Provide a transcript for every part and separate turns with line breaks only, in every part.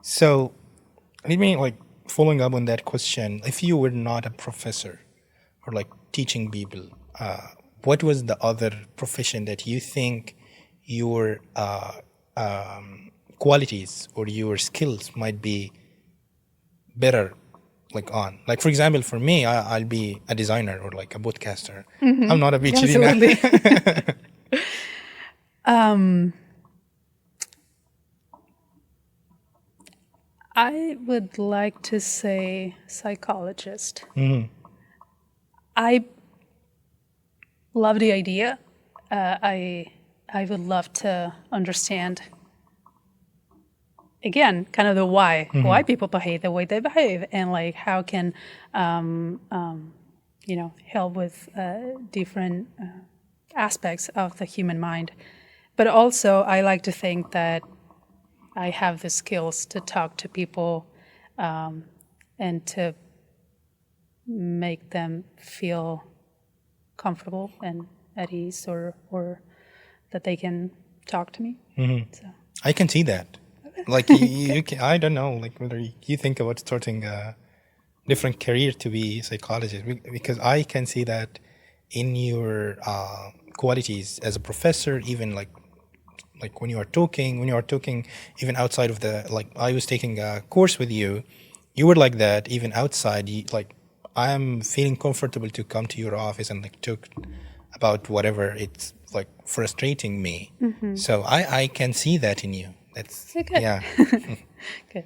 So, let me like following up on that question. If you were not a professor or like teaching people, what was the other profession that you think your qualities or your skills might be better like on? Like for example, for me, I'll be a designer or like a podcaster. I'm not a PhD now.
Absolutely. I would like to say psychologist. I love the idea. I would love to understand again kind of the why people behave the way they behave, and like how can help with different aspects of the human mind. But also, I like to think that I have the skills to talk to people and to make them feel comfortable and at ease, or that they can talk to me. So.
I can see that. Like you can, I don't know, like whether you think about starting a different career to be a psychologist, because I can see that in your qualities as a professor, even like when you are talking, even outside of the, like I was taking a course with you, you were like that. Even outside, like I am feeling comfortable to come to your office and like talk about whatever it's like frustrating me. So I can see that in you. That's
Okay.
yeah.
Good.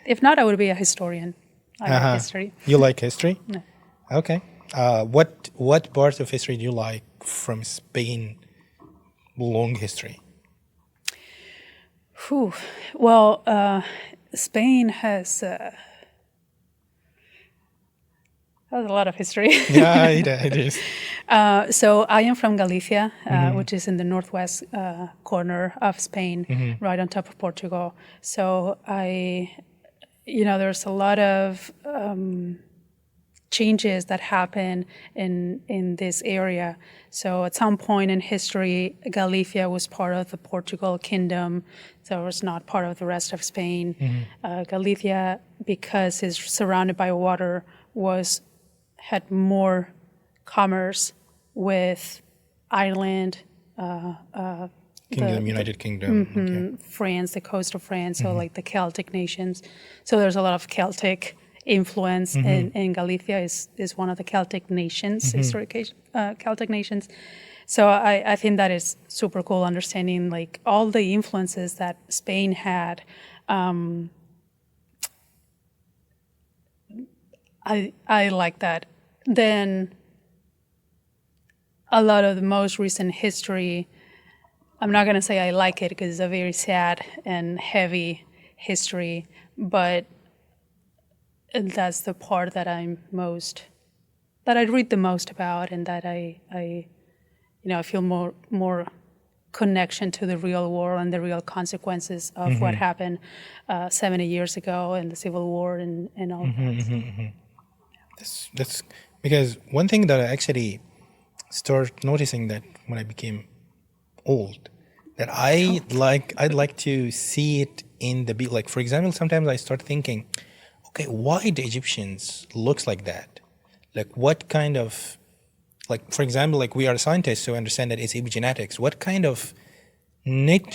If not, I would be a historian. I like history.
You like history?
No.
Okay. What part of history do you like from Spain? Long history.
Whew. Well, Spain has a lot of history.
Yeah, it is.
So I am from Galithia, which is in the northwest corner of Spain, right on top of Portugal. So there's a lot of changes that happen in this area. So at some point in history, Galithia was part of the Portugal kingdom, so it was not part of the rest of Spain. Galithia, because it's surrounded by water, had more commerce with Ireland,
United Kingdom.
France, the coast of France, so like the Celtic nations. So there's a lot of Celtic influence in Galithia is one of the Celtic nations, historic Celtic nations. So I think that is super cool, understanding like all the influences that Spain had. I like that. Then a lot of the most recent history, I'm not going to say I like it because it's a very sad and heavy history, but that's the part that I read the most about, and that I feel more connection to the real world and the real consequences of what happened 70 years ago in the Civil War and all that.
That's because one thing that I actually start noticing that when I became old, that I'd like to see it in the like for example, sometimes I start thinking, okay, why the Egyptians looks like that? Like what kind of, like for example, like we are scientists, so we understand that it's epigenetics. What kind of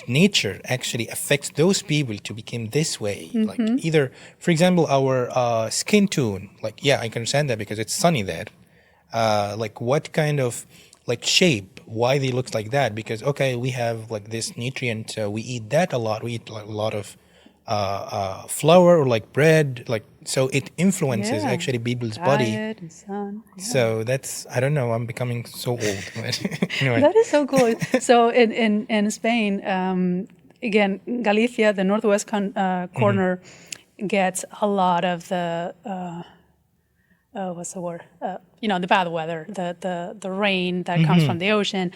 nature actually affects those people to become this way? Like either, for example, our skin tone, like yeah, I can understand that because it's sunny there. Like what kind of like shape, why they look like that? Because okay, we have like this nutrient, we eat that a lot. We eat like a lot of flour or like bread, like so it influences actually people's body.
And sun. Yeah.
So that's, I don't know, I'm becoming so old. Anyway.
That is so cool. So in Spain, again, Galicia, the northwest corner, gets a lot of the what's the word? The bad weather, the rain that comes from the ocean.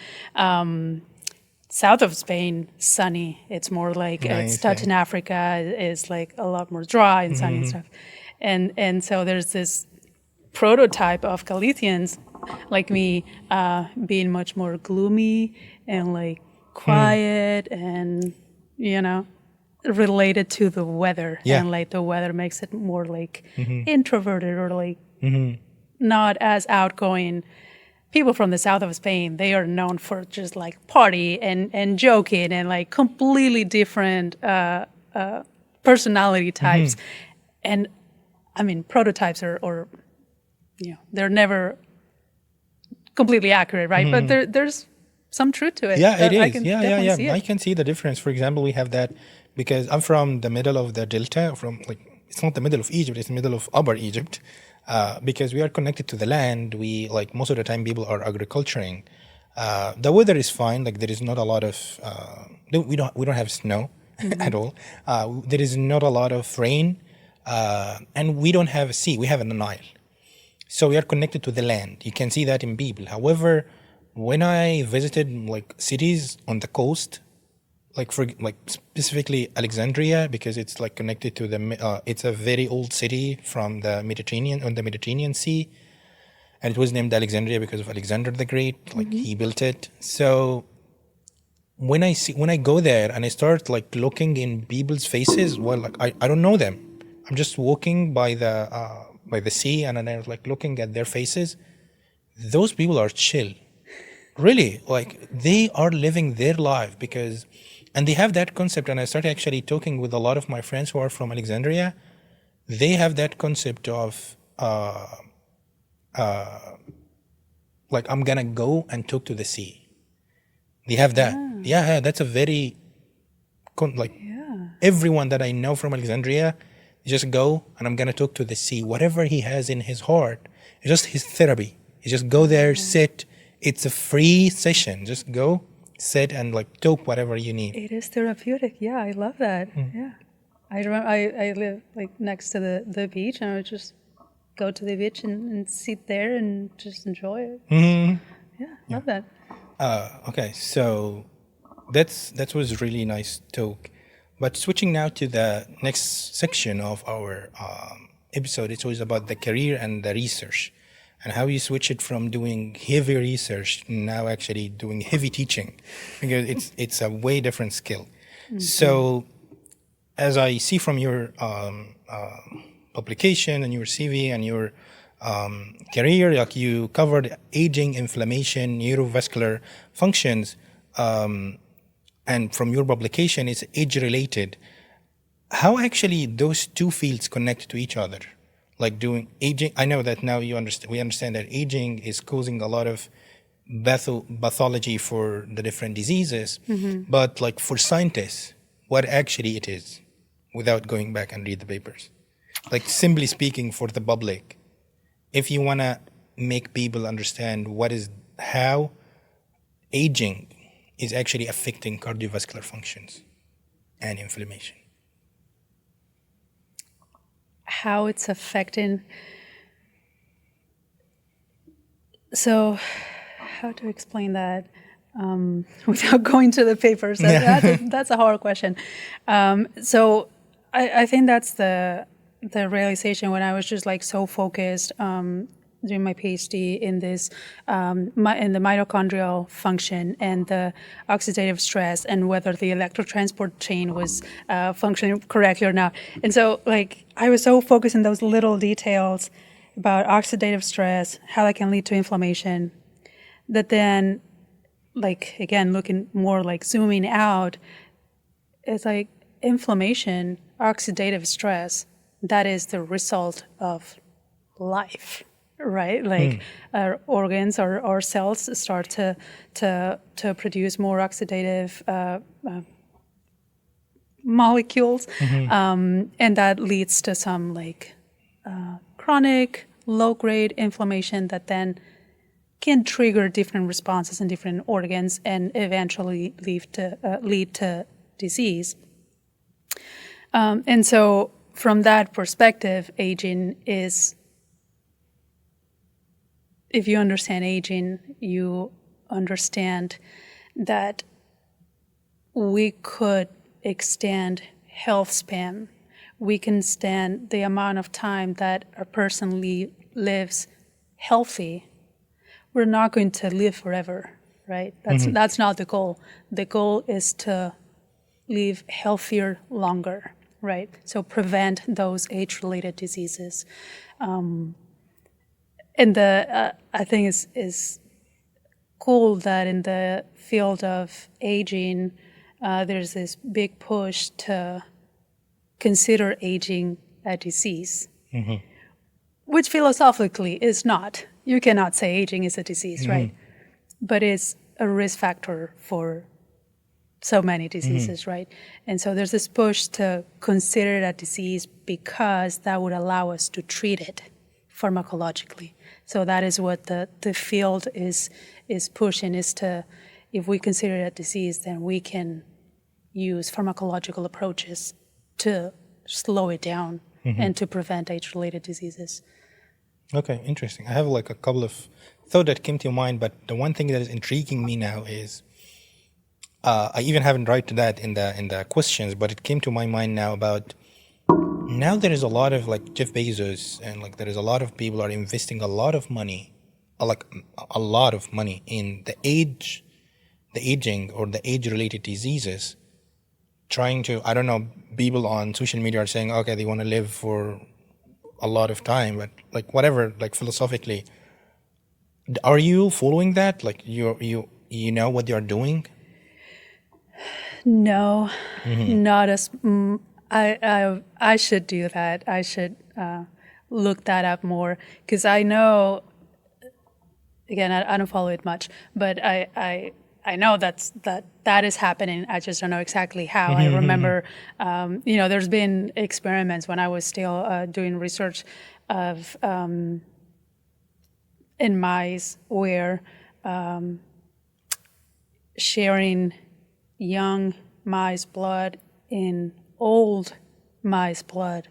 South of Spain, sunny. It's more like it's touching Africa is like a lot more dry and sunny and stuff. And so there's this prototype of Galicians like me being much more gloomy and like quiet and related to the weather,
Yeah.
and like the weather makes it more like introverted or like not as outgoing. People from the south of Spain, they are known for just like party and joking and like completely different personality types. And I mean, prototypes or they're never completely accurate, right? But there's some truth to it.
Yeah, it is.
I can definitely see it.
I can see the difference. For example, we have that because I'm from the middle of the delta, from like, it's not the middle of Egypt, it's the middle of Upper Egypt. Because we are connected to the land, we like most of the time people are agriculturing. The weather is fine. Like there is not a lot of we don't have snow at all. There is not a lot of rain, and we don't have a sea. We have an Nile, so we are connected to the land. You can see that in people. However, when I visited like cities on the coast, like for like specifically Alexandria, because it's like connected to the it's a very old city from the Mediterranean, on the Mediterranean Sea, and it was named Alexandria because of Alexander the Great. Like he built it. So when I go there and I start like looking in people's faces, well, like I don't know them. I'm just walking by the sea, and then I'm like looking at their faces. Those people are chill. Really, like they are living their life and they have that concept. And I started actually talking with a lot of my friends who are from Alexandria. They have that concept of like, I'm gonna go and talk to the sea. They have that. Yeah, that's a very everyone that I know from Alexandria, just go and I'm gonna talk to the sea. Whatever he has in his heart, it's just his therapy. You just go there, sit. It's a free session. Just go, sit, and like talk whatever you need.
It is therapeutic. Yeah, I love that. Yeah, I remember I live like next to the beach, and I would just go to the beach and sit there and just enjoy it. Yeah, love that.
Okay, so that was really nice talk. But switching now to the next section of our episode, it's always about the career and the research, and how you switch it from doing heavy research now actually doing heavy teaching, because it's a way different skill. So as I see from your publication and your CV and your career, like you covered aging, inflammation, neurovascular functions, and from your publication it's age related. How actually those two fields connect to each other? Like doing aging, I know that now we understand that aging is causing a lot of pathology for the different diseases, but like for scientists, what actually it is, without going back and read the papers. Like simply speaking for the public, if you want to make people understand how aging is actually affecting cardiovascular functions and inflammation.
How it's affecting. So, how to explain that without going to the papers? That's a hard question. So, I think that's the realization when I was just like so focused doing my PhD in this in the mitochondrial function and the oxidative stress and whether the electrotransport chain was functioning correctly or not. And so like I was so focused on those little details about oxidative stress, how that can lead to inflammation, that then like again looking more like zooming out, it's like inflammation, oxidative stress, that is the result of life. Right, like our organs or our cells start to produce more oxidative molecules, and that leads to some like chronic low-grade inflammation that then can trigger different responses in different organs and eventually lead to disease. And so, from that perspective, aging is. If you understand aging, you understand that we could extend health span. We can extend the amount of time that a person lives healthy. We're not going to live forever, right? That's not the goal. The goal is to live healthier longer, right? So prevent those age-related diseases. And I think is cool that in the field of aging, there's this big push to consider aging a disease, which philosophically is not. You cannot say aging is a disease, right? But it's a risk factor for so many diseases, right? And so there's this push to consider it a disease because that would allow us to treat it pharmacologically. So that is what the field is pushing, is to, if we consider it a disease, then we can use pharmacological approaches to slow it down and to prevent age-related diseases.
Okay, interesting. I have like a couple of thoughts that came to mind, but the one thing that is intriguing me now is, I even haven't written that in the questions, but it came to my mind now about, now there is a lot of like Jeff Bezos, and like there is a lot of people are investing a lot of money, like a lot of money in the aging or the age-related diseases, trying to, I don't know, people on social media are saying, okay, they want to live for a lot of time, but like whatever, like philosophically, are you following that? Like you know what you're doing?
No, not as. I should do that. I should look that up more, because I know. Again, I don't follow it much, but I know that is happening. I just don't know exactly how. I remember, there's been experiments when I was still doing research of in mice where sharing young mice blood in old mice blood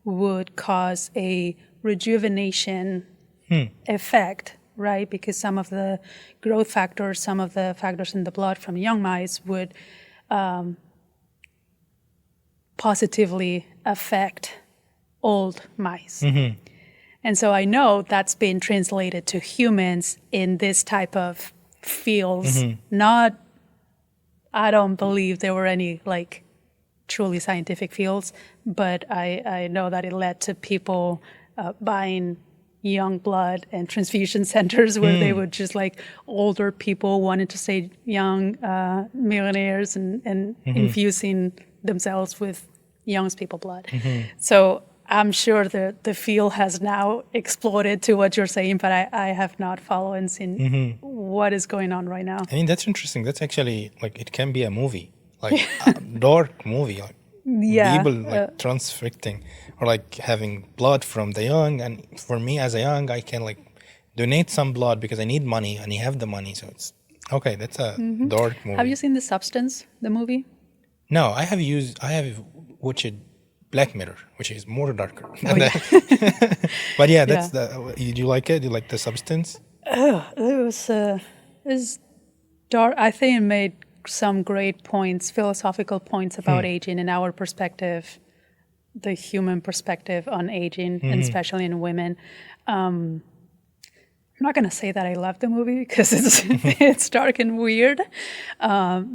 would cause a rejuvenation effect, right? Because some of the growth factors, some of the factors in the blood from young mice would positively affect old mice. And so I know that's been translated to humans in this type of fields. I don't believe there were any like truly scientific fields, but I know that it led to people buying young blood and transfusion centers where they would just like older people wanted to stay young, millionaires and infusing themselves with young people blood. So I'm sure the field has now exploded to what you're saying, but I have not followed and seen what is going on right now.
I mean, that's interesting. That's actually like, it can be a movie, like a dark movie, like people like transfecting or like having blood from the young. And for me as a young, I can like donate some blood because I need money and I have the money. So it's okay. That's a dark movie.
Have you seen The Substance, the movie?
No, I have watched Black Mirror, which is more darker. But yeah, that's the. Do you like it? Do you like The Substance?
It was dark. I think it made some great points, philosophical points about aging and our perspective, the human perspective on aging, and especially in women. I'm not going to say that I love the movie because it's dark and weird.